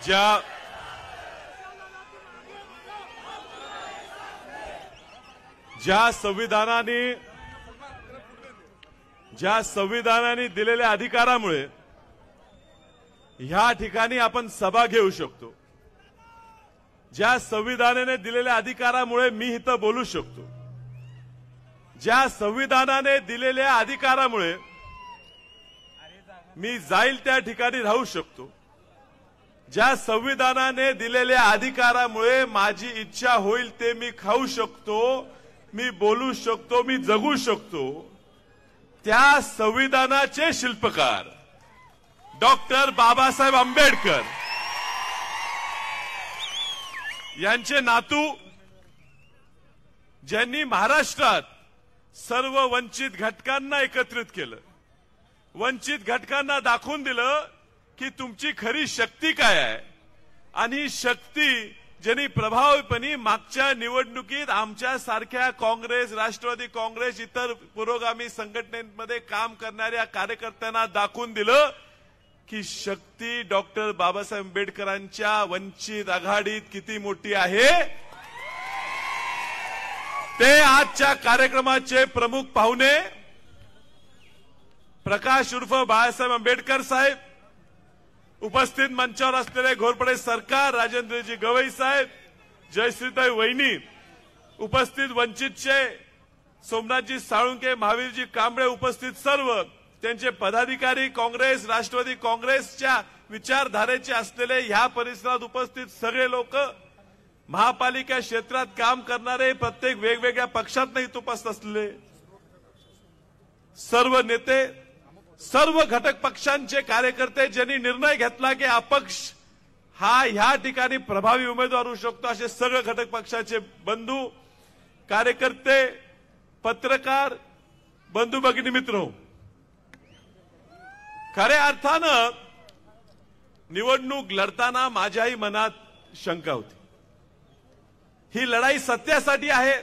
ज्या संविधानाने दिलेल्या अधिकारामुळे ह्या ठिकाणी आपण सभा घेऊ शकतो, ज्या संविधानाने दिलेल्या अधिकारामुळे मी इथं बोलू शकतो, ज्या संविधानाने दिलेल्या अधिकारामुळे मी जाईल त्या ठिकाणी राहू शकतो, ज्या संविधानाने दिलेल्या अधिकारामुळे माझी इच्छा होईल ते मी खाऊ शकतो, मी बोलू शकतो, मी जगू शकतो, त्या संविधानाचे शिल्पकार डॉक्टर बाबासाहेब आंबेडकर यांचे नातू, ज्यांनी महाराष्ट्रात सर्व वंचित घटकांना एकत्रित केलं, वंचित घटकांना दाखवून दिलं की तुमची खरी शक्ती काय आहे, आणि ही शक्ती ज्यांनी प्रभावीपणे मागच्या निवडणुकीत आमच्या सारख्या काँग्रेस, राष्ट्रवादी काँग्रेस, इतर पुरोगामी संघटनेमध्ये काम करणाऱ्या कार्यकर्त्यांना दाखवून दिलं की शक्ती डॉक्टर बाबासाहेब आंबेडकरांच्या वंचित आघाडीत किती मोठी आहे। ते आजच्या कार्यक्रमाचे प्रमुख पाहुणे प्रकाश उर्फ बाळासाहेब आंबेडकर साहेब, उपस्थित मंचावर असलेले घोरपडे सरकार, राजेंद्रजी गवई साहेब, जयश्रीताई वहिनी, उपस्थित वंचितचे सोमनाथजी साळुंके, महावीरजी कांबळे, उपस्थित सर्व त्यांचे पदाधिकारी, काँग्रेस, राष्ट्रवादी काँग्रेसच्या विचारधारेचे असलेले ह्या परिसरात उपस्थित सगळे लोक, महापालिका क्षेत्रात काम करणारे, प्रत्येक वेगवेगळ्या पक्षात नाही उपस्थित असलेले सर्व नेते, सर्व घटक पक्षांचे कार्यकर्ते, ज्यांनी निर्णय घेतला की अपक्ष हा ह्या ठिकाणी प्रभावी उमेदवार होऊ शकतो, असे सगळे घटक पक्षाचे बंधू, कार्यकर्ते, पत्रकार, बंधू भगिनी मित्र, खऱ्या अर्थानं निवडणूक लढताना माझ्याही मनात शंका होती। ही लढाई सत्यासाठी आहे,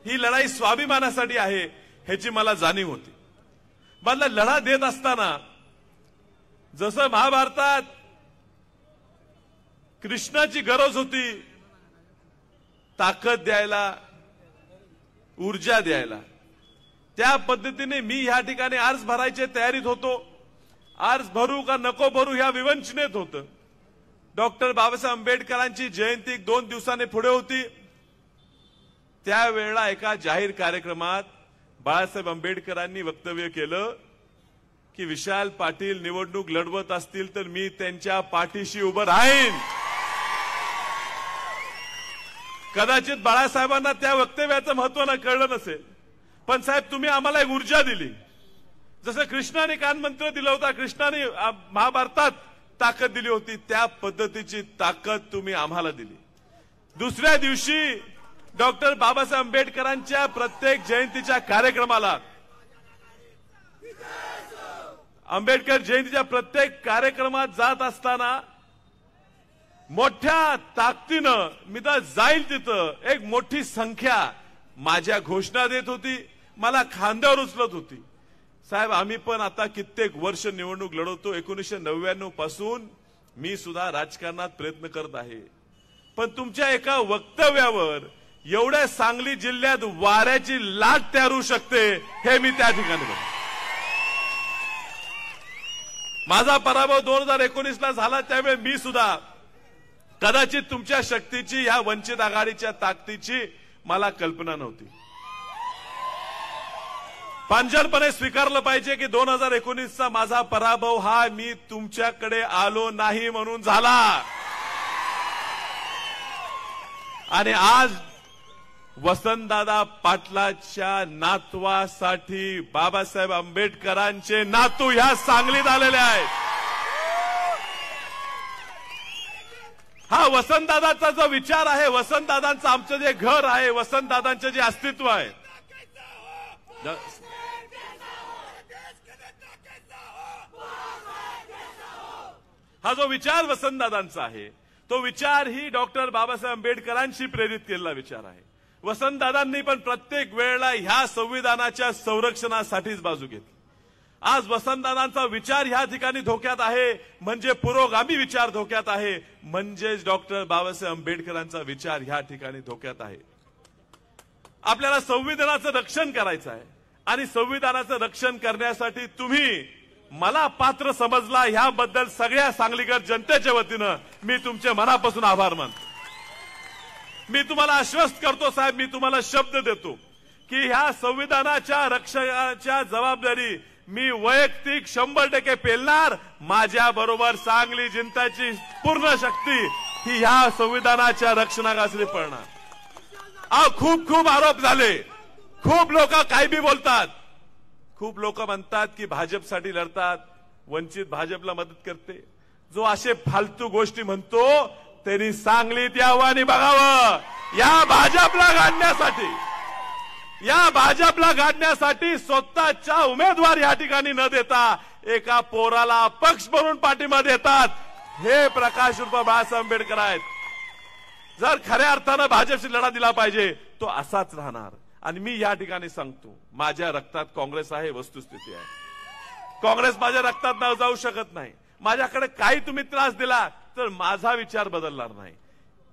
ही लढाई स्वाभिमानासाठी आहे, ह्याची मला जाणीव होती। मला लढा देत असताना जसं महाभारतात कृष्णाची गरज होती ताकद द्यायला, ऊर्जा द्यायला, त्या पद्धतीने मी ह्या ठिकाणी अर्ज भरायच्या तयारीत होतो। अर्ज भरू का नको भरू ह्या विवंचनेत होतं। डॉक्टर बाबासाहेब आंबेडकरांची जयंती 2 दिवसांनी पुढे होती। त्यावेळेला एका जाहीर कार्यक्रमात बाळासाहेब आंबेडकरांनी वक्तव्य केलं की विशाल पाटील निवडणूक लढवत असतील तर मी त्यांच्या पाठीशी उभं राहीन। कदाचित बाळासाहेबांना त्या वक्तव्याचं महत्त्व न कळलं नसेल, पण साहेब तुम्ही आम्हाला एक ऊर्जा दिली, जसं कृष्णाने कानमंत्र दिला होता, कृष्णाने महाभारतात ताकद दिली होती, त्या पद्धतीची ताकद तुम्ही आम्हाला दिली। दुसऱ्या दिवशी डॉक्टर बाबासाहेब आंबेडकरांच्या प्रत्येक जयंतीच्या कार्यक्रमाला, आंबेडकर जयंतीच्या प्रत्येक कार्यक्रमात जात असताना मोठ्या ताकदीनं मी तर जाईल तिथं एक मोठी संख्या माझ्या घोषणा देत होती, मला खांद्यावर उचलत होती। साहेब आम्ही पण आता कित्येक वर्ष निवडणूक लढवतो, 1999 पासून मी सुद्धा राजकारणात प्रयत्न करत आहे, पण तुमच्या एका वक्तव्यावर एवढ्या सांगली जिल्ह्यात वाऱ्याची लाट तयार होऊ शकते हे मी त्या ठिकाणी बघतो। माझा पराभव 2019ला झाला, त्यावेळी मी सुद्धा कदाचित तुमच्या शक्तीची, ह्या वंचित आघाडीच्या ताकदीची मला कल्पना नव्हती। प्रांजळपणे स्वीकारलं पाहिजे की 2019चा माझा पराभव हा मी तुमच्याकडे आलो नाही म्हणून झाला, आणि आज वसंतदादा पाटलाच्या नातवासाठी बाबासाहेब आंबेडकरांचे नातू ह्या सांगलीत आलेले आहेत। हा वसंतदादाचा जो विचार आहे, वसंतदादांचं आमचं जे घर आहे, वसंतदादांचे जे अस्तित्व आहे, हा जो विचार वसंतदादांचा आहे, तो विचार ही डॉक्टर बाबासाहेब आंबेडकरांशी प्रेरित केलेला विचार आहे। वसंतदादांनी पण प्रत्येक वेळेला ह्या संविधानाच्या संरक्षणासाठीच बाजू घेतली। आज वसंतदादांचा विचार ह्या ठिकाणी धोक्यात आहे, म्हणजे पुरोगामी विचार धोक्यात आहे, म्हणजेच डॉक्टर बाबासाहेब आंबेडकरांचा विचार ह्या ठिकाणी धोक्यात आहे. आपल्याला संविधानाचं रक्षण करायचं आहे आणि संविधानाचं रक्षण करण्यासाठी तुम्ही मला पात्र समजला, ह्याबद्दल सगळ्या सांगलीकर जनतेच्या वतीनं मी तुमचे मनापासून आभार मानतो. मी तुम्हाला आश्वस्त करतो साहेब, मी तुम्हाला शब्द देतो की ह्या संविधानाच्या रक्षणाच्या जबाबदारी मी वैयक्तिक 100% पेलणार. माझ्या बरोबर सांगली जनतेची पूर्ण शक्ती ही ह्या संविधानाच्या रक्षणासाठी पडणार. खूप आरोप झाले, खूप लोक काही बी बोलतात. खूप लोक म्हणतात की भाजपसाठी लढतात, वंचित भाजपला मदत करते. जो असे फालतू गोष्टी म्हणतो त्यांनी सांगलीत यावं आणि बघावं. या भाजपला गाडण्यासाठी स्वतःच्या उमेदवार या ठिकाणी न देता एका पोराला अपक्ष म्हणून पाठिंबा देतात. हे प्रकाश उर्फ बाळासाहेब आंबेडकर आहेत. जर खऱ्या अर्थानं भाजपशी लढा दिला पाहिजे तो असाच राहणार. आणि मी या ठिकाणी सांगतो, माझ्या रक्तात काँग्रेस आहे, वस्तुस्थिती आहे. काँग्रेस माझ्या रक्तात जाऊ शकत नाही. माझ्याकडे काही तुम्ही त्रास दिला तर माझा विचार बदलणार नाही.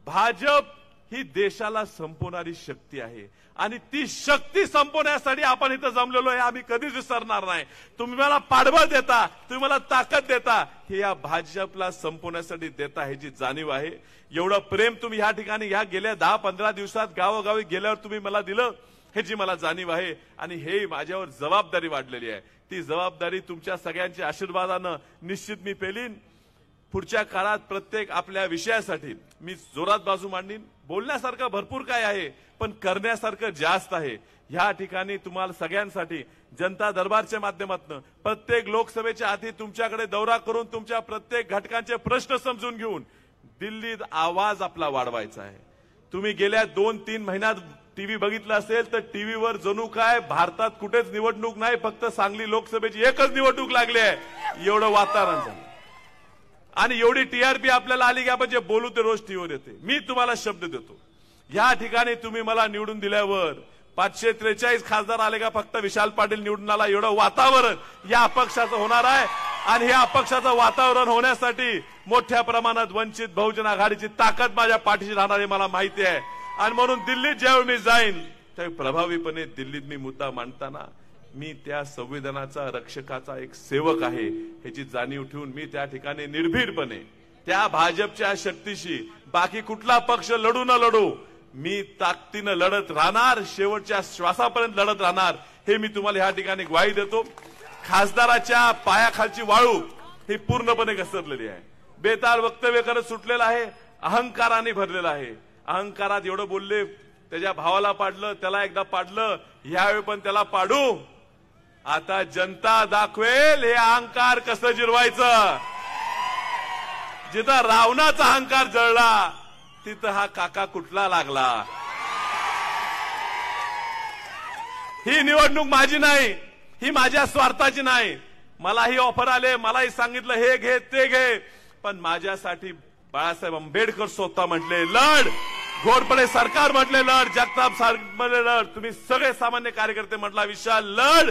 भाजप ही देशाला संपवणारी शक्ती आहे आणि ती शक्ती संपवण्यासाठी आपण इथं जमलेलो आहे, आम्ही कधीच विसरणार नाही. तुम्ही मला पाठबळ देता, तुम्ही मला ताकद देता, हे या भाजपला संपवण्यासाठी देता, ह्याची जाणीव आहे. एवढं प्रेम तुम्ही या ठिकाणी ह्या गेल्या 10-15 दिवसात गावोगावी गेल्यावर तुम्ही मला दिलं, ह्याची मला जाणीव आहे. आणि हे माझ्यावर जबाबदारी वाढलेली आहे. ती जबाबदारी तुमच्या सगळ्यांच्या आशीर्वादानं निश्चित मी पेलीन. पुढच्या काळात प्रत्येक आपल्या विषयासाठी मी जोरात बाजू मांडीन. बोलण्यासारखं भरपूर काय आहे, पण करण्यासारखं जास्त आहे. ह्या ठिकाणी तुम्हाला सगळ्यांसाठी जनता दरबारच्या माध्यमातून प्रत्येक लोकसभेच्या आधी तुमच्याकडे दौरा करून तुमच्या प्रत्येक घटकांचे प्रश्न समजून घेऊन दिल्लीत आवाज आपला वाढवायचा आहे. तुम्ही गेल्या 2-3 महिन्यात टीव्ही बघितला असेल तर टीव्हीवर जणू काय भारतात कुठेच निवडणूक नाही, फक्त सांगली लोकसभेची एकच निवडणूक लागली आहे, एवढं वातावरण झालं. आणि एवढी टीआरपी आपल्याला आली की आपण जे बोलू ते रोज टीव्हीवर येते. मी तुम्हाला शब्द देतो, या ठिकाणी तुम्ही मला निवडून दिल्यावर 543 खासदार आले का फक्त विशाल पाटील निवडून आला, एवढं वातावरण या अपक्षाचं होणार आहे. आणि हे अपक्षाचं वातावरण होण्यासाठी मोठ्या प्रमाणात वंचित बहुजन आघाडीची ताकद माझ्या पाठीशी राहणार आहे, मला माहिती आहे. आणि म्हणून दिल्लीत ज्यावेळी मी जाईन त्यावेळी प्रभावीपणे दिल्लीत मी मुद्दा मांडताना मी त्या संविधानाचा रक्षकाचा एक सेवक आहे ह्याची जाणीव ठेवून मी त्या ठिकाणी निर्भीडपणे त्या भाजपच्या शक्तीशी, बाकी कुठला पक्ष लढू न लढू, मी ताकदीनं लढत राहणार, शेवटच्या श्वासापर्यंत लढत राहणार, हे मी तुम्हाला ह्या ठिकाणी ग्वाही देतो. खासदाराच्या पायाखालची वाळू ही पूर्णपणे घसरलेली आहे. बेताल वक्तव्य करत सुटलेला आहे, अहंकाराने भरलेला आहे. अहंकारात एवढं बोलले, त्याच्या भावाला पाडलं, त्याला एकदा पाडलं, यावेळी पण त्याला पाडू. आता जनता दाखवेल हे अहंकार कसं जिरवायचं. जिथं रावणाचा अहंकार जळला तिथं हा काका कुठला लागला. ही निवडणूक माझी नाही, ही माझ्या स्वार्थाची नाही. मलाही ऑफर आले, मलाही सांगितलं हे घे ते घे, पण माझ्यासाठी बाळासाहेब आंबेडकर स्वतः म्हटले लढ, घोरपडे सरकार म्हटले लढ, जगताप म्हटले लढ, तुम्ही सगळे सामान्य कार्यकर्ते म्हटला विशाल लढ.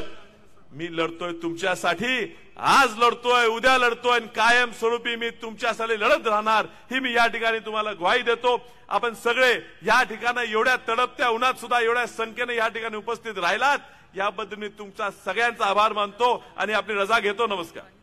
मी लढतोय तुमच्यासाठी, आज लढतोय, उद्या लढतोय आणि कायम स्वरूपी मी तुमच्यासाठी लढत राहणार, ही मी या ठिकाणी तुम्हाला ग्वाही देतो. आपण सगळे या ठिकाणी एवढ्या तडपत्या उन्हात सुद्धा एवढ्या संख्येने या ठिकाणी उपस्थित राहिलात, याबद्दल मी तुमचा सगळ्यांचा आभार मानतो आणि आपली रजा घेतो. नमस्कार.